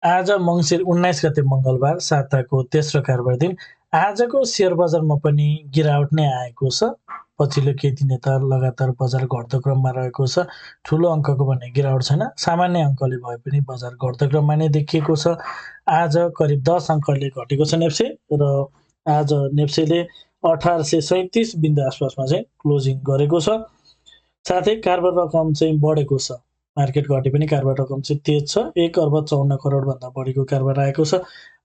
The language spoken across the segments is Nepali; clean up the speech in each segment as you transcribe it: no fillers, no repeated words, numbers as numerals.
आज मङ्सिर 19 गते मङ्गलबार साताको तेस्रो कारोबार दिन। आजको सेयर बजारमा पनि गिरावट नै आएको छ। पछिल्लो केही दिन यता लगातार बजार घट्दो क्रममा रहेको छ। ठुलो अङ्कको भने गिरावट छैन, सामान्य अङ्कले भए पनि बजार घट्दो क्रममा नै देखिएको छ। आज करिब 10 अङ्कले घटेको छ नेप्से र आज नेप्सेले 1837 बिन्दु आसपासमा चाहिँ क्लोजिङ गरेको छ। साथै कारोबार रकम चाहिँ बढेको छ। मार्केट घटे पनि कारोबार रकम चाहिँ तेज छ। 1 अर्ब 54 करोडभन्दा बढीको कारोबार आएको छ।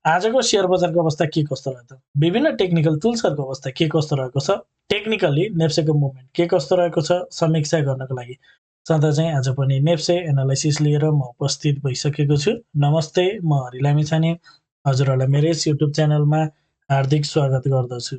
आजको सेयर बजारको अवस्था के कस्तो रह्यो त? विभिन्न टेक्निकल टुल्सहरूको अवस्था के कस्तो रहेको छ? टेक्निकली नेप्सेको मुभमेन्ट के कस्तो रहेको छ? समीक्षा गर्नको लागि सधैँ चाहिँ आज पनि नेप्से एनालाइसिस लिएर म उपस्थित भइसकेको छु। नमस्ते, म हरि लामिछाने। हजुरहरूलाई मेरो यस युट्युब च्यानलमा हार्दिक स्वागत गर्दछु।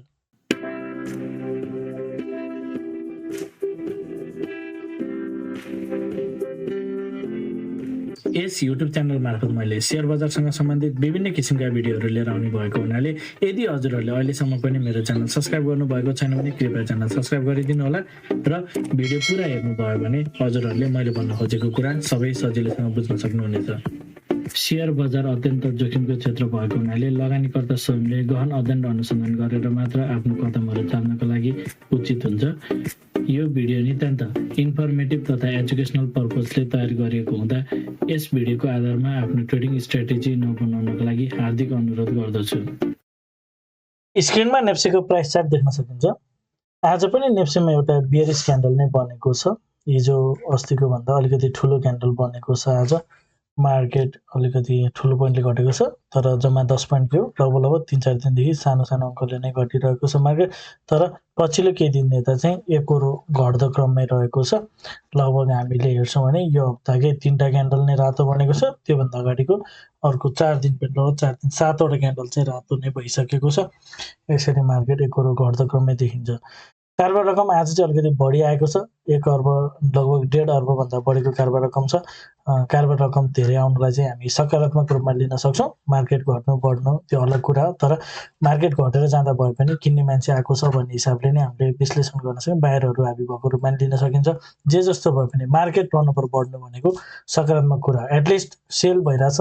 यस युट्युब च्यानल मार्फत मैले सेयर बजारसँग सम्बन्धित विभिन्न किसिमका भिडियोहरू लिएर आउने भएको हुनाले यदि हजुरहरूले अहिलेसम्म पनि मेरो च्यानल सब्सक्राइब गर्नुभएको छैन भने कृपया च्यानल सब्सक्राइब गरिदिनु होला र भिडियो पुरा हेर्नुभयो भने हजुरहरूले मैले भन्न खोजेको कुरा सबै सजिलैसँग बुझ्न सक्नुहुनेछ। सेयर बजार अत्यन्त जोखिमको क्षेत्र भएको हुनाले लगानीकर्ता स्वयंले गहन अध्ययन र अनुसन्धान गरेर मात्र आफ्नो कदमहरू चाल्नको लागि उचित हुन्छ। यो भिडियो नितान्त इन्फर्मेटिभ तथा एजुकेसनल पर्पजले तयार गरिएको हुँदा यस भिडियोको आधारमा आफ्नो ट्रेडिङ स्ट्र्याटेजी नबनाउनको लागि हार्दिक अनुरोध गर्दछु। स्क्रिनमा नेप्सेको प्राइस चार्ट देख्न सकिन्छ। आज पनि नेप्सेमा एउटा बियरिश क्यान्डल नै बनेको छ। हिजो अस्तिको भन्दा अलिकति ठुलो क्यान्डल बनेको छ। आज मार्केट अलिकति ठुलो पोइन्टले घटेको छ, तर जम्मा 10 पोइन्टको लगभग 3-4 दिनदेखि सानो सानो अङ्कले नै घटिरहेको छ मार्केट। तर पछिल्लो केही दिन यता चाहिँ एकरो घट्दो क्रममै रहेको छ। लगभग हामीले हेर्छौँ भने यो हप्ताकै 3टा क्यान्डल नै रातो बनेको छ। त्योभन्दा अगाडिको अर्को 4 दिन पनि लगभग 4 दिन 7वटा क्यान्डल चाहिँ रातो नै भइसकेको छ। यसरी मार्केट एकरो घट्दो क्रममै देखिन्छ। कारोबार रकम आज चाहिँ अलिकति बढी आएको छ। 1 अर्ब लगभग 1.5 अर्बभन्दा बढीको कारोबार रकम छ। कारोबार रकम धेरै आउनुलाई चाहिँ हामी सकारात्मक रूपमा लिन सक्छौँ। मार्केट घट्नु बढ्नु त्यो अलग कुरा हो, तर मार्केट घटेर जाँदा भए पनि किन्ने मान्छे आएको छ भन्ने हिसाबले नै हामीले विश्लेषण गर्न सक्छौँ। बाहिरहरू हाबी भएको रूपमा लिन सकिन्छ। जे जस्तो भए पनि मार्केट टर्नओभर बढ्नु भनेको सकारात्मक कुरा हो। एटलिस्ट सेल भइरहेछ,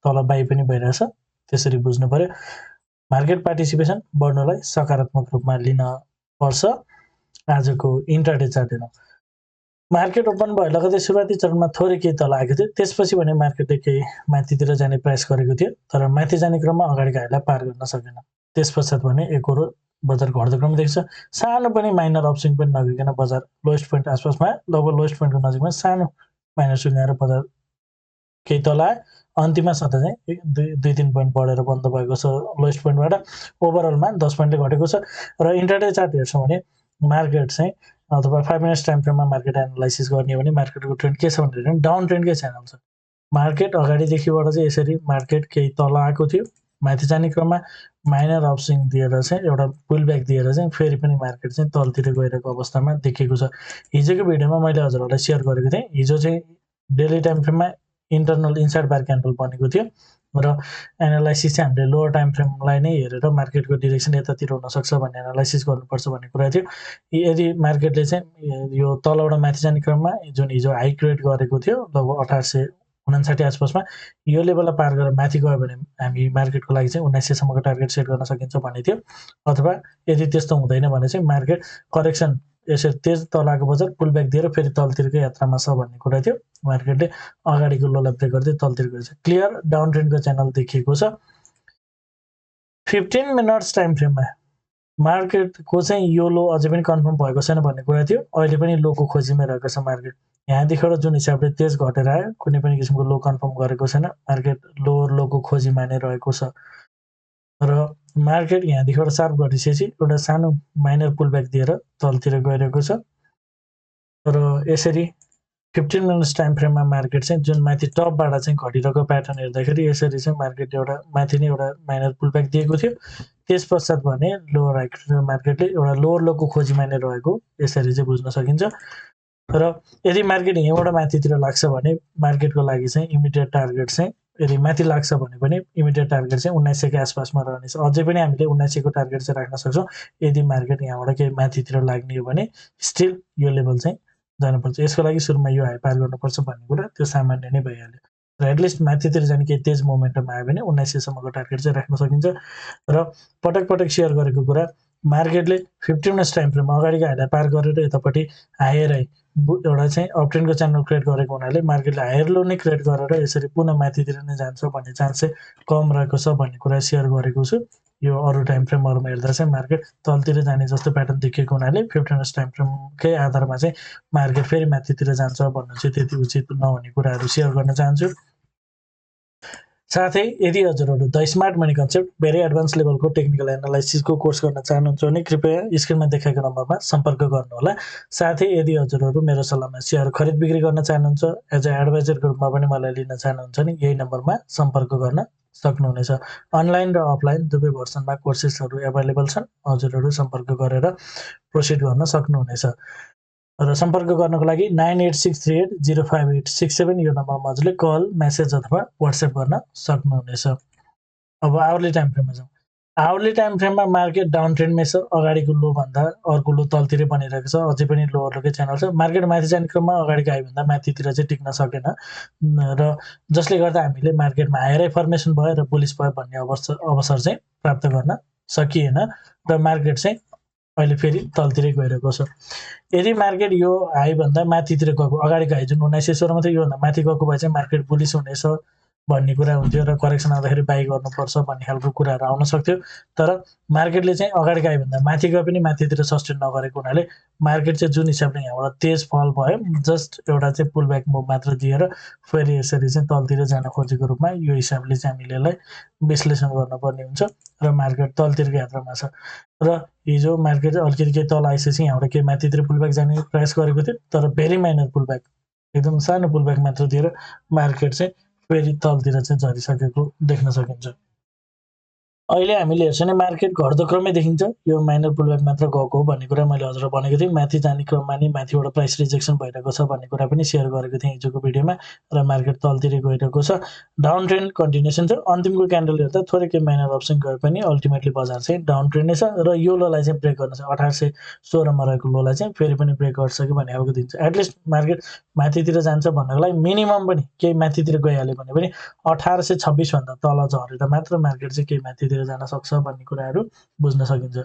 तल बाई पनि भइरहेछ, त्यसरी बुझ्नु पर्यो। मार्केट पार्टिसिपेसन बढ्नुलाई सकारात्मक रूपमा लिन पर्छ। आजको इन्ट्राडे चार्ट हेरौँ। मार्केट ओपन भयो लगतै सुरुवाती चरणमा थोरै केही तल आएको थियो। त्यसपछि भने मार्केटले केही माथितिर जाने प्रयास गरेको थियो, तर माथि जाने क्रममा अगाडिका हाइलाई पार गर्न सकेन। त्यसपश्चात भने एकरो बजार घट्दो क्रम देख्छ। सानो पनि माइनर अपस्विङ पनि नगइकन बजार लोएस्ट पोइन्ट आसपासमा लगभग लोएस्ट पोइन्टको नजिकमा सानो माइनर स्विङ आएर बजार केही तल आयो। अन्तिममा सधैँ चाहिँ 2-3 पोइन्ट बढेर बन्द भएको छ लोएस्ट पोइन्टबाट। ओभरअलमा 10 पोइन्टले घटेको छ। र इन्ट्राडे चार्ट हेर्छौँ भने मार्केट चाहिँ अथवा 5 मिनट्स टाइम फ्रेममा मार्केट एनालाइसिस गर्ने हो भने मार्केटको ट्रेन्ड के छ भनेर डाउन ट्रेन्डकै च्यानल छ। मार्केट अगाडिदेखिबाट चाहिँ यसरी मार्केट केही तल आएको थियो। माथि जाने क्रममा माइनर अपस्विङ दिएर चाहिँ एउटा पुल ब्याक दिएर चाहिँ फेरि पनि मार्केट चाहिँ तलतिर गइरहेको अवस्थामा देखिएको छ। हिजोको भिडियोमा मैले हजुरहरूलाई सेयर गरेको थिएँ। हिजो चाहिँ डेली टाइम फ्रेममा इन्टरनल इनसाइड बार क्यान्डल बनेको थियो र एनालाइसिस चाहिँ हामीले लोवर टाइम फ्रेमलाई नै हेरेर मार्केटको डिरेक्सन यतातिर हुनसक्छ भन्ने एनालाइसिस गर्नुपर्छ भन्ने कुरा थियो। यदि मार्केटले चाहिँ यो तलबाट माथि जाने क्रममा जुन हिजो हाई क्रिएट गरेको थियो लगभग 1859 आसपासमा यो लेभललाई पार गरेर माथि गयो भने हामी मार्केटको लागि चाहिँ 1900 सम्मको टार्गेट सेट गर्न सकिन्छ भन्ने थियो। अथवा यदि त्यस्तो हुँदैन भने चाहिँ मार्केट करेक्सन यसरी तेज तल आएको बजार पुल ब्याक दिएर फेरि तलतिरको यात्रामा छ भन्ने कुरा थियो। मार्केटले अगाडिको लोलाई ब्रेक गर्दै तलतिर गएको छ। क्लियर डाउन ट्रेन्डको च्यानल देखिएको छ। 15 मिनट्स टाइम फ्रेममा मार्केटको चाहिँ यो लो अझै पनि कन्फर्म भएको छैन भन्ने कुरा थियो। अहिले पनि लोको खोजीमै रहेको छ मार्केट। यहाँदेखिबाट जुन हिसाबले तेज घटेर आयो, कुनै पनि किसिमको लो कन्फर्म गरेको छैन। मार्केट लोवर लोको खोजीमा नै रहेको छ र मार्केट यहाँदेखिबाट सार्प घटिसकेपछि एउटा सानो माइनर पुल ब्याक दिएर तलतिर गइरहेको छ। र यसरी 15 मिनट्स टाइम फ्रेममा मार्केट चाहिँ जुन माथि टपबाट चाहिँ घटिरहेको प्याटर्न हेर्दाखेरि यसरी चाहिँ मार्केटले एउटा माथि नै एउटा माइनर पुल ब्याक दिएको थियो। त्यसपश्चात भने लोवर हाई मार्केटले एउटा लोवर लोको खोजीमा नै रहेको यसरी चाहिँ बुझ्न सकिन्छ। र यदि मार्केट यहीँबाट माथितिर लाग्छ भने मार्केटको लागि चाहिँ इमिडिएट टार्गेट चाहिँ यदि माथि लाग्छ भने पनि इमिडिएट टार्गेट चाहिँ 1900 को आसपासमा रहनेछ। अझै पनि हामीले 1900 को टार्गेट चाहिँ राख्न सक्छौँ। यदि मार्केट यहाँबाट केही माथितिर लाग्ने हो भने स्टिल यो लेभल चाहिँ जानुपर्छ। यसको लागि सुरुमा यो हाई पार गर्नुपर्छ भन्ने कुरा त्यो सामान्य नै भइहाल्यो। र एटलिस्ट माथितिर जाने केही तेज मोमेन्टम आयो भने 1900 सम्मको टार्गेट चाहिँ राख्न सकिन्छ। र पटक पटक सेयर गरेको कुरा, मार्केटले 15 मिनट्स टाइम फ्रेममा अगाडिको हाईलाई पार गरेर यतापट्टि हायर हाई एउटा चाहिँ अप ट्रेन्डको च्यानल क्रिएट गरेको हुनाले मार्केटले हायर लो नै क्रिएट गरेर यसरी पुनः माथितिर नै जान्छ भन्ने चान्स चाहिँ कम रहेको छ भन्ने कुरा सेयर गरेको छु। यो अरू टाइम फ्रेमहरूमा हेर्दा चाहिँ मार्केट तलतिर जाने जस्तो प्याटर्न देखिएको हुनाले 15 मिनट्स टाइम फ्रेमकै आधारमा चाहिँ मार्केट फेरि माथितिर जान्छ भन्नु चाहिँ त्यति उचित नहुने कुराहरू सेयर गर्न चाहन्छु। साथै यदि हजुरहरू the smart money concept very advance लेभलको टेक्निकल एनालाइसिसको कोर्स गर्न चाहनुहुन्छ भने कृपया स्क्रिनमा देखाएको नम्बरमा सम्पर्क गर्नुहोला। साथै यदि हजुरहरू मेरो सल्लाहमा सेयर खरिद बिक्री गर्न चाहनुहुन्छ, एज अ एडभाइजरको रूपमा पनि मलाई लिन चाहनुहुन्छ भने यही नम्बरमा सम्पर्क गर्न सक्नुहुनेछ। अनलाइन र अफलाइन दुवै भर्सनमा कोर्सेसहरू एभाइलेबल छन्, हजुरहरू सम्पर्क गरेर प्रोसिड गर्न सक्नुहुनेछ। र सम्पर्क गर्नको लागि 9863805867 यो नम्बरमा हजुरले कल, मेसेज अथवा व्हाट्सएप गर्न सक्नुहुनेछ। अब आवरली टाइम फ्रेममा जाउँ। आवरली टाइम फ्रेममा मार्केट डाउन ट्रेन्डमै छ, अगाडिको लो भन्दा अर्को लो तलतिरै बनिरहेको छ, अझै पनि लोवर लोकै च्यानल छ। मार्केट माथि जाने क्रममा अगाडिको हाईभन्दा माथितिर चाहिँ टिक्न सकेन र जसले गर्दा हामीले मार्केटमा हायर हाई फर्मेसन भयो र बुलिस भयो भन्ने अवसर चाहिँ प्राप्त गर्न सकिएन र मार्केट चाहिँ अहिले फेरि तलतिरै गइरहेको छ। यदि मार्केट यो हाईभन्दा माथितिर गएको, अगाडिको हाई जुन 1916 मा थियो योभन्दा माथि गएको भए चाहिँ मार्केट बुलिस हुनेछ भन्ने कुरा हुन्थ्यो र करेक्सन आउँदाखेरि बाई गर्नुपर्छ भन्ने खालको कुराहरू आउन सक्थ्यो। तर मार्केटले चाहिँ अगाडिको हाईभन्दा माथि गए पनि माथितिर सस्टेन नगरेको हुनाले मार्केट चाहिँ जुन हिसाबले यहाँबाट तेज फल भयो, जस्ट एउटा चाहिँ पुल ब्याक मुभ मात्र दिएर फेरि यसरी चाहिँ तलतिर जान खोजेको रूपमा यो हिसाबले चाहिँ हामीले यसलाई विश्लेषण गर्नुपर्ने हुन्छ र मार्केट तलतिरको यात्रामा छ। र हिजो मार्केट अलिकति केही तल आइसकेपछि यहाँबाट केही माथितिर पुलब्याक जाने प्रयास गरेको थियो, तर भेरी माइनर पुलब्याक, एकदम सानो पुलब्याक मात्र दिएर मार्केट चाहिँ फेरि तलतिर चाहिँ झरिसकेको देख्न सकिन्छ। अहिले हामीले हेर्छौँ भने मार्केट घट्दो क्रममै देखिन्छ, यो माइनर पुलब्याक मात्र गएको हो भन्ने कुरा मैले हजुरलाई भनेको थिएँ। माथि जाने क्रममा नि माथिबाट प्राइस रिजेक्सन भइरहेको छ भन्ने कुरा पनि सेयर गरेको थिएँ हिजोको भिडियोमा र मार्केट तलतिरै गइरहेको छ। डाउन ट्रेन्ड कन्टिन्युसन छ। अन्तिमको क्यान्डल हेर्दा थोरै केही माइनर अप्सन गए पनि अल्टिमेटली बजार चाहिँ डाउन ट्रेन्ड नै छ र यो लोलाई चाहिँ ब्रेक गर्न छ। 1816 मा रहेको लोलाई चाहिँ फेरि पनि ब्रेक गर्छ कि भन्ने खालको दिन्छ। एटलिस्ट मार्केट माथितिर जान्छ भन्नको लागि मिनिमम पनि केही माथितिर गइहाल्यो भने पनि 1826 भन्दा तल झरेर मात्र मार्केट चाहिँ केही माथितिर जान सक्छ भन्ने कुराहरू बुझ्न सकिन्छ।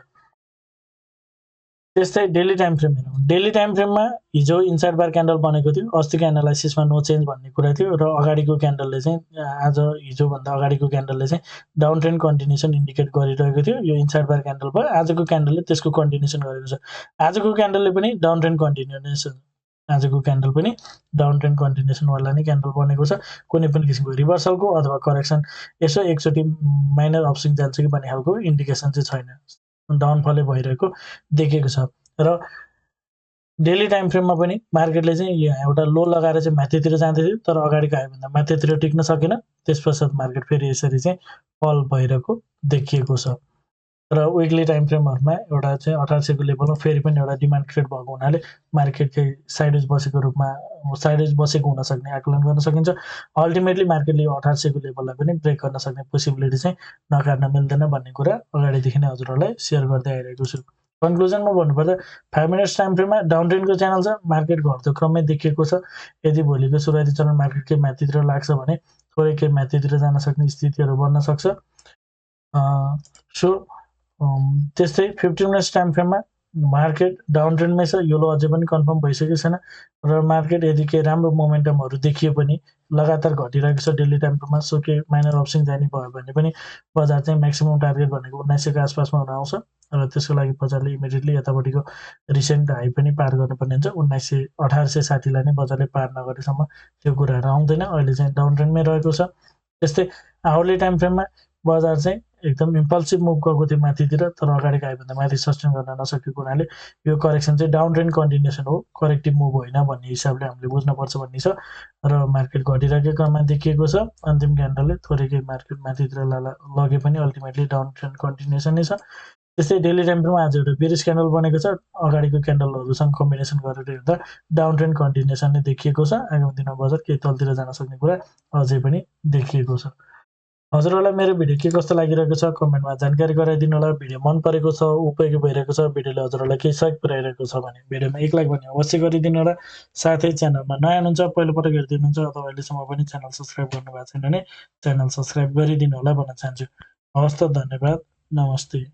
त्यस्तै डेली टाइम फ्रेम हेरौँ। डेली टाइम फ्रेममा हिजो इनसाइड बार क्यान्डल बनेको थियो, अस्तिको एनालाइसिसमा नो चेन्ज भन्ने कुरा थियो र अगाडिको क्यान्डलले चाहिँ आज हिजोभन्दा अगाडिको क्यान्डलले चाहिँ डाउन ट्रेन्ड कन्टिन्युसन इन्डिकेट गरिरहेको थियो। यो इनसाइड बार क्यान्डल भयो, आजको क्यान्डलले त्यसको कन्टिन्युसन गरेको छ। आजको क्यान्डलले पनि डाउन ट्रेन्ड कन्टिन्युसन, आजको क्यान्डल पनि डाउन ट्रेन्ड कन्टिन्युसनवाला नै क्यान्डल बनेको छ। कुनै पनि किसिमको रिभर्सलको अथवा करेक्सन यसो एकचोटि माइनर अपस्विङ जान्छ कि भन्ने खालको इन्डिकेसन चाहिँ छैन, डाउनफलै भइरहेको देखिएको छ। र डेली टाइम फ्रेममा पनि मार्केटले चाहिँ यहाँ एउटा लो लगाएर चाहिँ माथितिर जाँदै थियो, तर अगाडिको हाईभन्दा माथितिर टिक्न सकेन। त्यसपश्चात मार्केट फेरि यसरी चाहिँ फल भइरहेको देखिएको छ। र विकली टाइम फ्रेमहरूमा एउटा चाहिँ 1800 को लेभलमा फेरि पनि एउटा डिमान्ड क्रिएट भएको हुनाले मार्केट चाहिँ साइडवेज बसेको रूपमा साइडवेज बसेको हुन सक्ने आकलन गर्न सकिन्छ। अल्टिमेटली मार्केटले यो 1800 को लेभललाई पनि ब्रेक गर्न सक्ने पोसिबिलिटी चाहिँ नकार्न मिल्दैन भन्ने कुरा अगाडिदेखि नै हजुरहरूलाई सेयर गर्दै आइरहेको छु। कन्क्लुजनमा भन्नुपर्दा 5 मिनट्स टाइम फ्रेममा डाउन ट्रेन्डको च्यानल छ, मार्केट घट्दो क्रममै देखिएको छ। यदि भोलिको सुरुवाती चरण मार्केट केही माथितिर लाग्छ भने थोरै केही माथितिर जान सक्ने स्थितिहरू बन्न सक्छ। त्यस्तै 15 मिनट्स टाइम फ्रेममा मार्केट डाउन ट्रेन्डमै छ, यो लो अझै पनि कन्फर्म भइसकेको छैन र मार्केट यदि केही राम्रो मोमेन्टमहरू देखियो पनि लगातार घटिरहेको छ डेली टाइम फ्रेममा, सो केही माइनर अप्सविङ जाने भयो भने पनि बजार चाहिँ म्याक्सिमम टार्गेट भनेको 1900 को आसपासमा हुन आउँछ र त्यसको लागि बजारले इमिडिएटली यतापट्टिको रिसेन्ट हाई पनि पार गर्नुपर्ने हुन्छ। 1860 लाई नै बजारले पार नगरेसम्म त्यो कुराहरू आउँदैन। अहिले चाहिँ डाउन ट्रेन्डमै रहेको छ। त्यस्तै आवरली टाइम फ्रेममा बजार चाहिँ एकदम इम्पल्सिभ मुभ गएको थियो माथितिर, तर अगाडिको हाईभन्दा माथि सस्टेन गर्न नसकेको हुनाले यो करेक्सन चाहिँ डाउन ट्रेन्ड कन्टिन्युसन हो, करेक्टिभ मुभ होइन भन्ने हिसाबले हामीले बुझ्नुपर्छ भन्ने छ। र मार्केट घटिरहेको क्रममा देखिएको छ। अन्तिम क्यान्डलले थोरै केही मार्केट माथितिर लगे पनि अल्टिमेटली डाउन ट्रेन्ड कन्टिन्युसन नै छ। त्यस्तै डेली टाइम फ्रेममा आज एउटा बेरिस क्यान्डल बनेको छ, अगाडिको क्यान्डलहरूसँग कम्बिनेसन गरेर हेर्दा डाउन ट्रेन्ड कन्टिन्युसन नै देखिएको छ। आगामी दिनमा बजार केही तलतिर जान सक्ने कुरा अझै पनि देखिएको छ। हजुरहरूलाई मेरो भिडियो के कस्तो लागिरहेको छ कमेन्टमा जानकारी गराइदिनु होला। भिडियो मन परेको छ, उपयोगी भइरहेको छ, भिडियोले हजुरहरूलाई केही सहयोग पुर्याइरहेको छ भने भिडियोमा एक लाइक भने अवश्य गरिदिनु होला। साथै च्यानलमा नयाँ हुनुहुन्छ, पहिलोपटक हेरिदिनुहुन्छ अथवा अहिलेसम्म पनि च्यानल सब्स्क्राइब गर्नुभएको छैन भने च्यानल सब्स्क्राइब गरिदिनु होला भन्न चाहन्छु। हवस् त, धन्यवाद, नमस्ते।